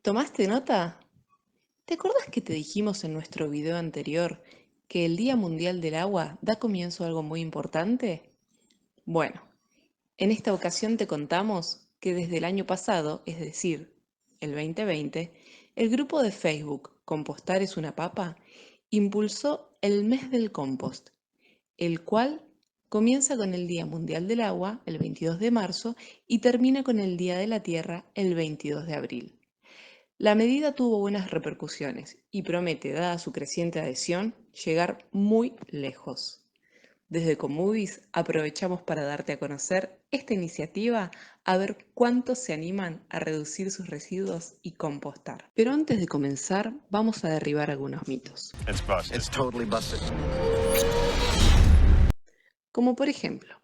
¿Tomaste nota? ¿Te acordás que te dijimos en nuestro video anterior que el Día Mundial del Agua da comienzo a algo muy importante? Bueno, en esta ocasión te contamos que desde el año pasado, es decir, el 2020, el grupo de Facebook Compostar es una papa impulsó el mes del compost, el cual comienza con el Día Mundial del Agua, el 22 de marzo, y termina con el Día de la Tierra, el 22 de abril. La medida tuvo buenas repercusiones y promete, dada su creciente adhesión, llegar muy lejos. Desde Comovies aprovechamos para darte a conocer esta iniciativa, a ver cuántos se animan a reducir sus residuos y compostar. Pero antes de comenzar, vamos a derribar algunos mitos. It's busted. It's totally busted. Como por ejemplo,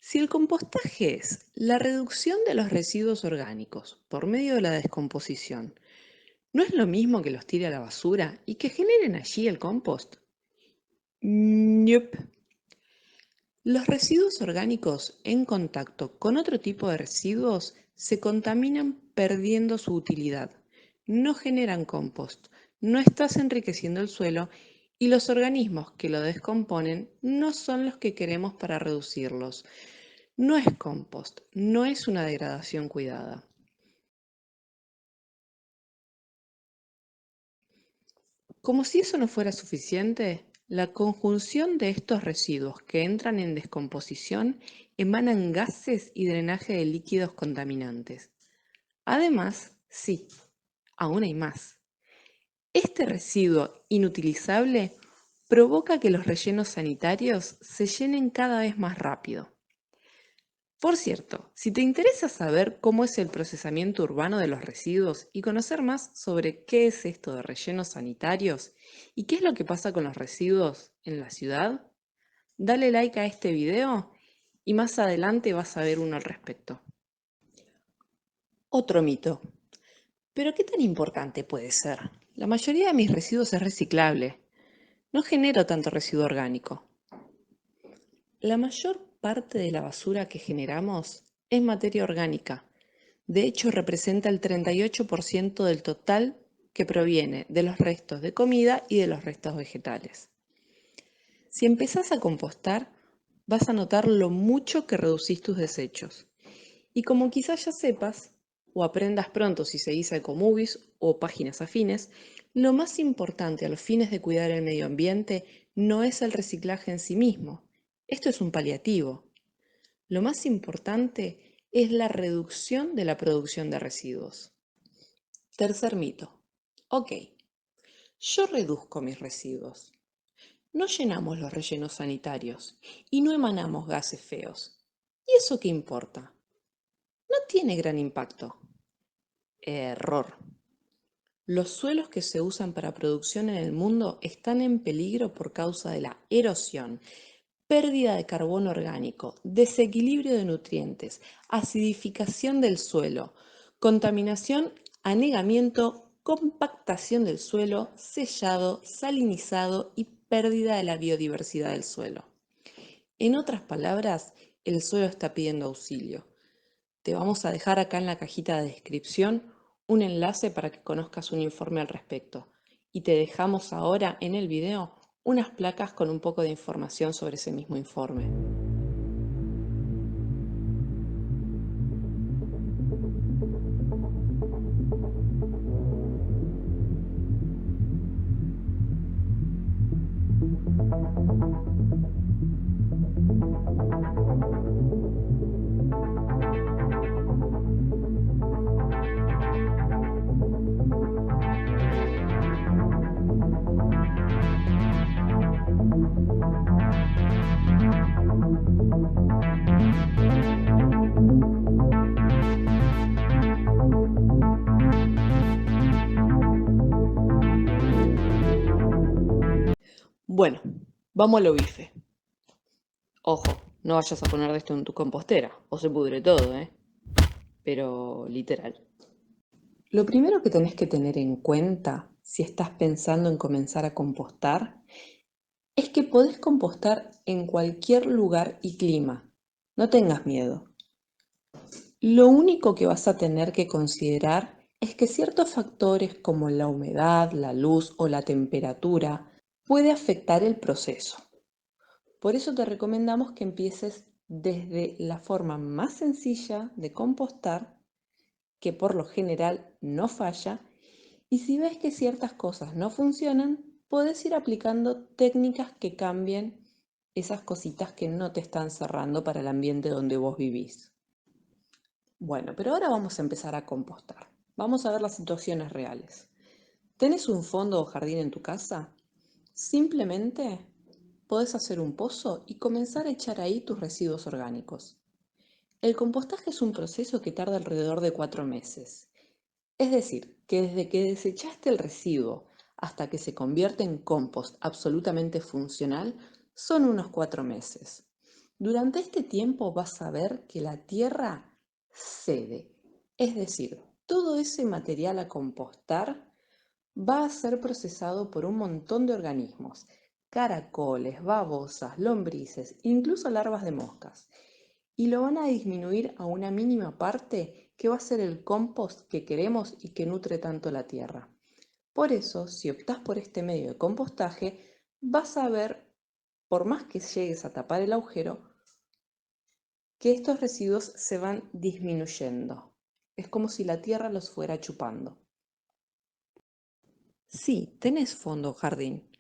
si el compostaje es la reducción de los residuos orgánicos por medio de la descomposición, ¿no es lo mismo que los tire a la basura y que generen allí el compost? Nope. Los residuos orgánicos en contacto con otro tipo de residuos se contaminan perdiendo su utilidad. No generan compost, no estás enriqueciendo el suelo y los organismos que lo descomponen no son los que queremos para reducirlos. No es compost, no es una degradación cuidada. Como si eso no fuera suficiente, la conjunción de estos residuos que entran en descomposición emanan gases y drenaje de líquidos contaminantes. Además, sí, aún hay más. Este residuo inutilizable provoca que los rellenos sanitarios se llenen cada vez más rápido. Por cierto, si te interesa saber cómo es el procesamiento urbano de los residuos y conocer más sobre qué es esto de rellenos sanitarios y qué es lo que pasa con los residuos en la ciudad, dale like a este video y más adelante vas a ver uno al respecto. Otro mito. ¿Pero qué tan importante puede ser? La mayoría de mis residuos es reciclable. No genero tanto residuo orgánico. La mayor parte de la basura que generamos es materia orgánica. De hecho, representa el 38% del total que proviene de los restos de comida y de los restos vegetales. Si empezás a compostar, vas a notar lo mucho que reducís tus desechos. Y como quizás ya sepas, o aprendas pronto si seguís a Ecomovies o páginas afines, lo más importante a los fines de cuidar el medio ambiente no es el reciclaje en sí mismo. Esto es un paliativo. Lo más importante es la reducción de la producción de residuos. Tercer mito. Ok, yo reduzco mis residuos. No llenamos los rellenos sanitarios y no emanamos gases feos. ¿Y eso qué importa? No tiene gran impacto. Error. Los suelos que se usan para producción en el mundo están en peligro por causa de la erosión, pérdida de carbono orgánico, desequilibrio de nutrientes, acidificación del suelo, contaminación, anegamiento, compactación del suelo, sellado, salinizado y pérdida de la biodiversidad del suelo. En otras palabras, el suelo está pidiendo auxilio. Te vamos a dejar acá en la cajita de descripción un enlace para que conozcas un informe al respecto. Y te dejamos ahora en el video unas placas con un poco de información sobre ese mismo informe. Bueno, vamos a lo bife. Ojo, no vayas a poner de esto en tu compostera, o se pudre todo, ¿eh? Pero literal. Lo primero que tenés que tener en cuenta si estás pensando en comenzar a compostar es que podés compostar en cualquier lugar y clima. No tengas miedo. Lo único que vas a tener que considerar Es que ciertos factores como la humedad, la luz o la temperatura puede afectar el proceso. Por eso te recomendamos que empieces desde la forma más sencilla de compostar, que por lo general no falla, y si ves que ciertas cosas no funcionan, podés ir aplicando técnicas que cambien esas cositas que no te están cerrando para el ambiente donde vos vivís. Bueno, pero ahora vamos a empezar a compostar. Vamos a ver las situaciones reales. ¿Tenés un fondo o jardín en tu casa? Simplemente podés hacer un pozo y comenzar a echar ahí tus residuos orgánicos. El compostaje es un proceso que tarda alrededor de 4 meses. Es decir, que desde que desechaste el residuo hasta que se convierte en compost absolutamente funcional son unos 4 meses. Durante este tiempo vas a ver que la tierra cede. Es decir, todo ese material a compostar va a ser procesado por un montón de organismos, caracoles, babosas, lombrices, incluso larvas de moscas, y lo van a disminuir a una mínima parte que va a ser el compost que queremos y que nutre tanto la tierra. Por eso, si optás por este medio de compostaje, vas a ver, por más que llegues a tapar el agujero, que estos residuos se van disminuyendo. Es como si la tierra los fuera chupando. Sí, tenés fondo o jardín,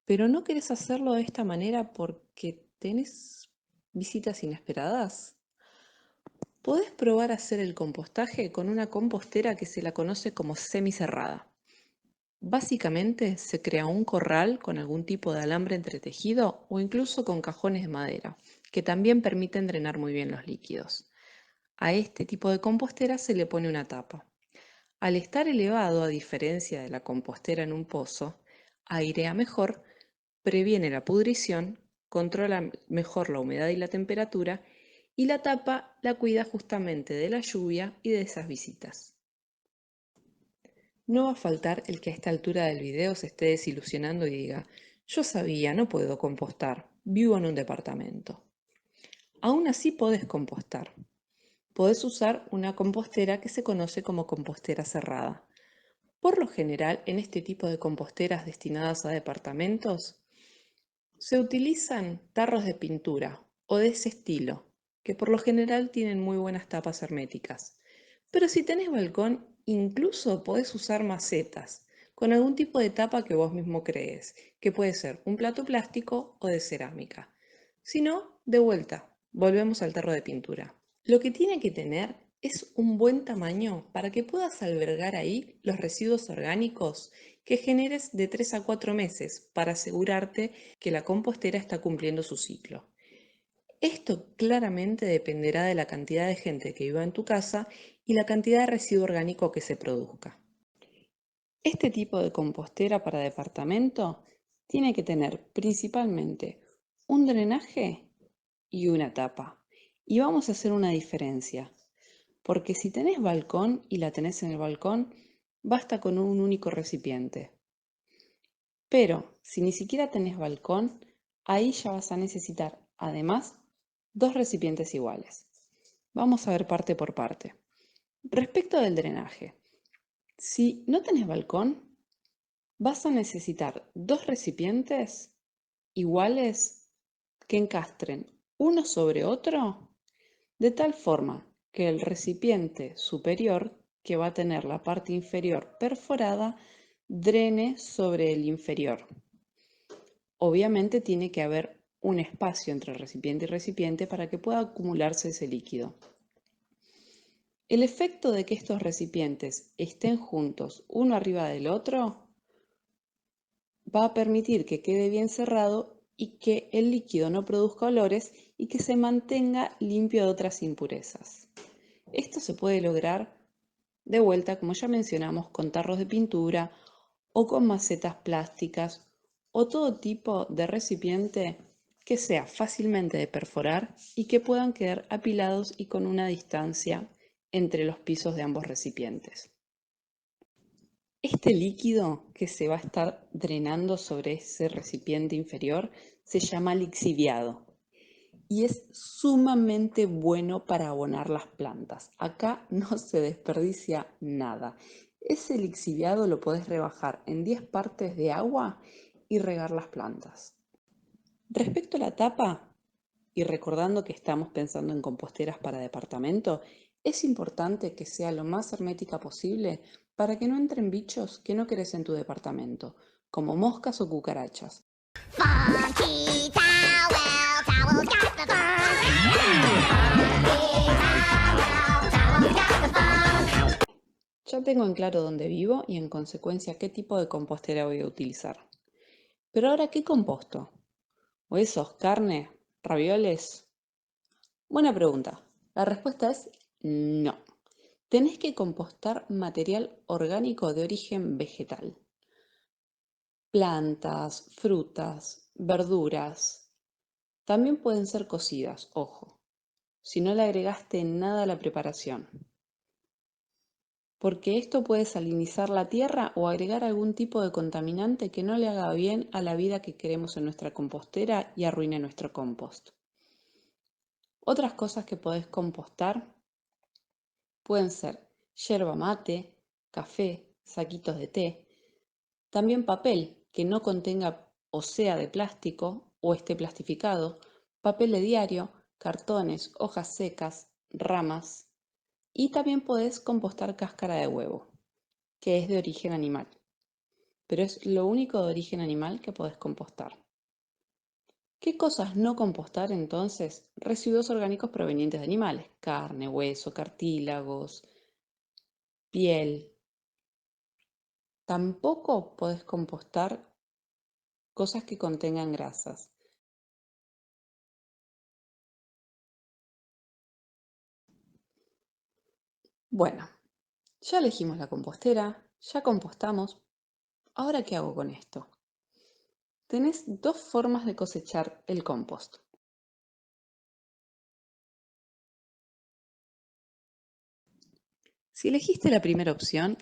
pero no querés hacerlo de esta manera porque tenés visitas inesperadas. Podés probar a hacer el compostaje con una compostera que se la conoce como semicerrada. Básicamente se crea un corral con algún tipo de alambre entretejido o incluso con cajones de madera, que también permiten drenar muy bien los líquidos. A este tipo de compostera se le pone una tapa. Al estar elevado, a diferencia de la compostera en un pozo, airea mejor, previene la pudrición, controla mejor la humedad y la temperatura, y la tapa la cuida justamente de la lluvia y de esas visitas. No va a faltar el que a esta altura del video se esté desilusionando y diga, yo sabía, no puedo compostar, vivo en un departamento. Aún así podés compostar. Podés usar una compostera que se conoce como compostera cerrada. Por lo general, en este tipo de composteras destinadas a departamentos, se utilizan tarros de pintura o de ese estilo, que por lo general tienen muy buenas tapas herméticas. Pero si tenés balcón, incluso podés usar macetas con algún tipo de tapa que vos mismo crees, que puede ser un plato plástico o de cerámica. Si no, de vuelta, volvemos al tarro de pintura. Lo que tiene que tener es un buen tamaño para que puedas albergar ahí los residuos orgánicos que generes de 3 a 4 meses para asegurarte que la compostera está cumpliendo su ciclo. Esto claramente dependerá de la cantidad de gente que viva en tu casa y la cantidad de residuo orgánico que se produzca. Este tipo de compostera para departamento tiene que tener principalmente un drenaje y una tapa. Y vamos a hacer una diferencia, porque si tenés balcón y la tenés en el balcón, basta con un único recipiente. Pero si ni siquiera tenés balcón, ahí ya vas a necesitar, además, dos recipientes iguales. Vamos a ver parte por parte. Respecto del drenaje, si no tenés balcón, vas a necesitar dos recipientes iguales que encastren uno sobre otro de tal forma que el recipiente superior, que va a tener la parte inferior perforada, drene sobre el inferior. Obviamente tiene que haber un espacio entre recipiente y recipiente para que pueda acumularse ese líquido. El efecto de que estos recipientes estén juntos uno arriba del otro va a permitir que quede bien cerrado y que el líquido no produzca olores y que se mantenga limpio de otras impurezas. Esto se puede lograr de vuelta, como ya mencionamos, con tarros de pintura o con macetas plásticas o todo tipo de recipiente que sea fácilmente de perforar y que puedan quedar apilados y con una distancia entre los pisos de ambos recipientes. Este líquido que se va a estar drenando sobre ese recipiente inferior se llama lixiviado y es sumamente bueno para abonar las plantas. Acá no se desperdicia nada. Ese lixiviado lo podés rebajar en 10 partes de agua y regar las plantas. Respecto a la tapa, y recordando que estamos pensando en composteras para departamento, es importante que sea lo más hermética posible para que no entren bichos que no querés en tu departamento, como moscas o cucarachas. Funky towel, towel's got the fun. Funky towel, towel's got the fun. Ya tengo en claro dónde vivo y en consecuencia qué tipo de compostera voy a utilizar. Pero ahora, ¿qué composto? ¿Huesos, carne, ravioles? Buena pregunta. La respuesta es no. Tenés que compostar material orgánico de origen vegetal. Plantas, frutas, verduras. También pueden ser cocidas, ojo, si no le agregaste nada a la preparación. Porque esto puede salinizar la tierra o agregar algún tipo de contaminante que no le haga bien a la vida que queremos en nuestra compostera y arruine nuestro compost. Otras cosas que podés compostar pueden ser yerba mate, café, saquitos de té, también papel que no contenga o sea de plástico o esté plastificado, papel de diario, cartones, hojas secas, ramas y también podés compostar cáscara de huevo, que es de origen animal, pero es lo único de origen animal que podés compostar. ¿Qué cosas no compostar entonces? Residuos orgánicos provenientes de animales, carne, hueso, cartílagos, piel. Tampoco podés compostar cosas que contengan grasas. Bueno, ya elegimos la compostera, ya compostamos. ¿Ahora qué hago con esto? Tenés dos formas de cosechar el compost. Si elegiste la primera opción,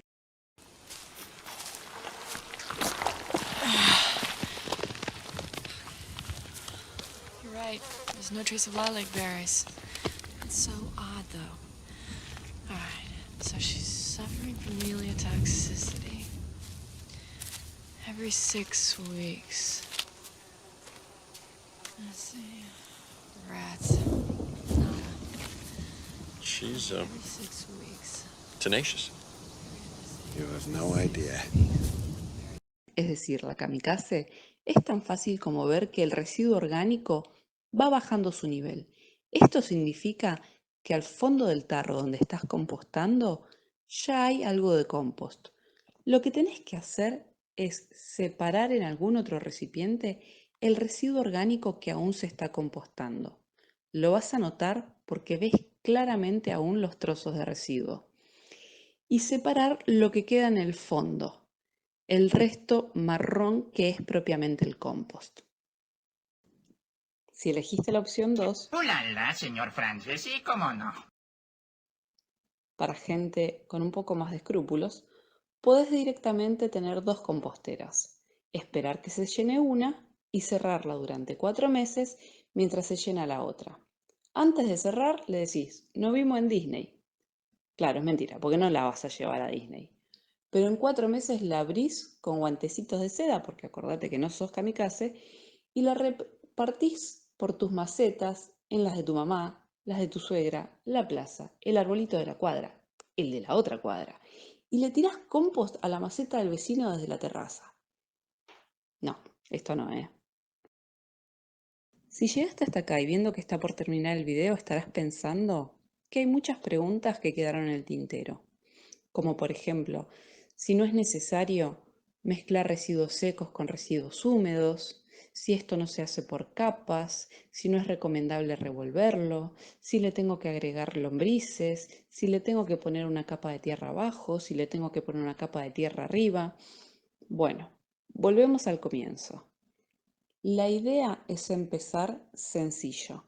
You're right. There's no trace of lilac berries. It's so odd, though. All right. So she's suffering from meliotoxicity. Every 6 weeks. Let's see. Rats. Nada. She's Every 6 weeks. tenacious. You have no idea. es decir, la kamikaze, es tan fácil como ver que el residuo orgánico va bajando su nivel. Esto significa que al fondo del tarro donde estás compostando ya hay algo de compost. Lo que tenés que hacer es separar en algún otro recipiente el residuo orgánico que aún se está compostando. Lo vas a notar porque ves claramente aún los trozos de residuo. Y separar lo que queda en el fondo, el resto marrón que es propiamente el compost. Si elegiste la opción 2, ¡Ulala, señor Francis! ¿Y cómo no? para gente con un poco más de escrúpulos, podés directamente tener dos composteras, esperar que se llene una y cerrarla durante 4 meses mientras se llena la otra. Antes de cerrar le decís, nos vimos en Disney. Claro, es mentira, porque no la vas a llevar a Disney. Pero en 4 meses la abrís con guantecitos de seda, porque acordate que no sos kamikaze, y la repartís por tus macetas, en las de tu mamá, las de tu suegra, la plaza, el arbolito de la cuadra, el de la otra cuadra, y le tirás compost a la maceta del vecino desde la terraza. No, esto no, ¿eh? Si llegaste hasta acá y viendo que está por terminar el video, estarás pensando que hay muchas preguntas que quedaron en el tintero, como por ejemplo, si no es necesario mezclar residuos secos con residuos húmedos, si esto no se hace por capas, si no es recomendable revolverlo, si le tengo que agregar lombrices, si le tengo que poner una capa de tierra abajo, si le tengo que poner una capa de tierra arriba. Bueno, volvemos al comienzo. La idea es empezar sencillo.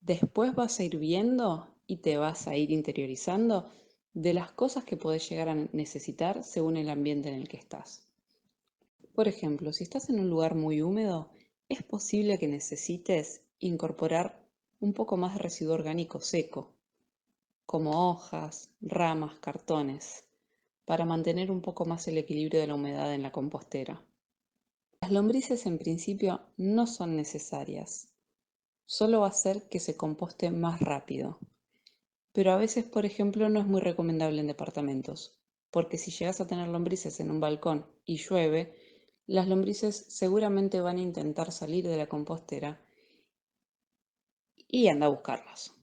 Después vas a ir viendo y te vas a ir interiorizando de las cosas que podés llegar a necesitar según el ambiente en el que estás. Por ejemplo, si estás en un lugar muy húmedo, es posible que necesites incorporar un poco más de residuo orgánico seco, como hojas, ramas, cartones, para mantener un poco más el equilibrio de la humedad en la compostera. Las lombrices en principio no son necesarias, solo va a hacer que se composte más rápido. Pero a veces, por ejemplo, no es muy recomendable en departamentos, porque si llegas a tener lombrices en un balcón y llueve, las lombrices seguramente van a intentar salir de la compostera y anda a buscarlas.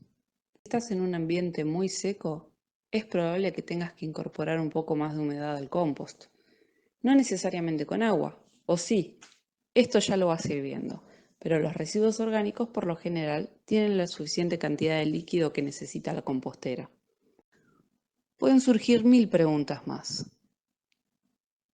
Si estás en un ambiente muy seco, es probable que tengas que incorporar un poco más de humedad al compost. No necesariamente con agua, o sí, esto ya lo vas a ir viendo, pero los residuos orgánicos por lo general tienen la suficiente cantidad de líquido que necesita la compostera. Pueden surgir 1000 preguntas más.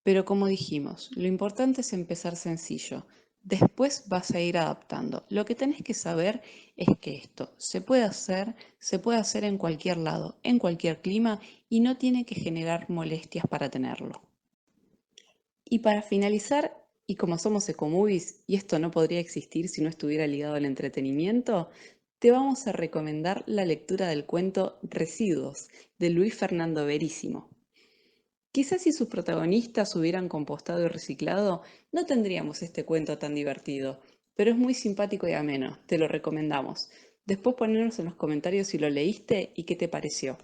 Pero como dijimos, lo importante es empezar sencillo. Después vas a ir adaptando. Lo que tenés que saber es que esto se puede hacer en cualquier lado, en cualquier clima y no tiene que generar molestias para tenerlo. Y para finalizar, y como somos Ecomovies, y esto no podría existir si no estuviera ligado al entretenimiento, te vamos a recomendar la lectura del cuento Residuos, de Luis Fernando Veríssimo. Quizás si sus protagonistas hubieran compostado y reciclado, no tendríamos este cuento tan divertido, pero es muy simpático y ameno, te lo recomendamos. Después ponernos en los comentarios si lo leíste y qué te pareció.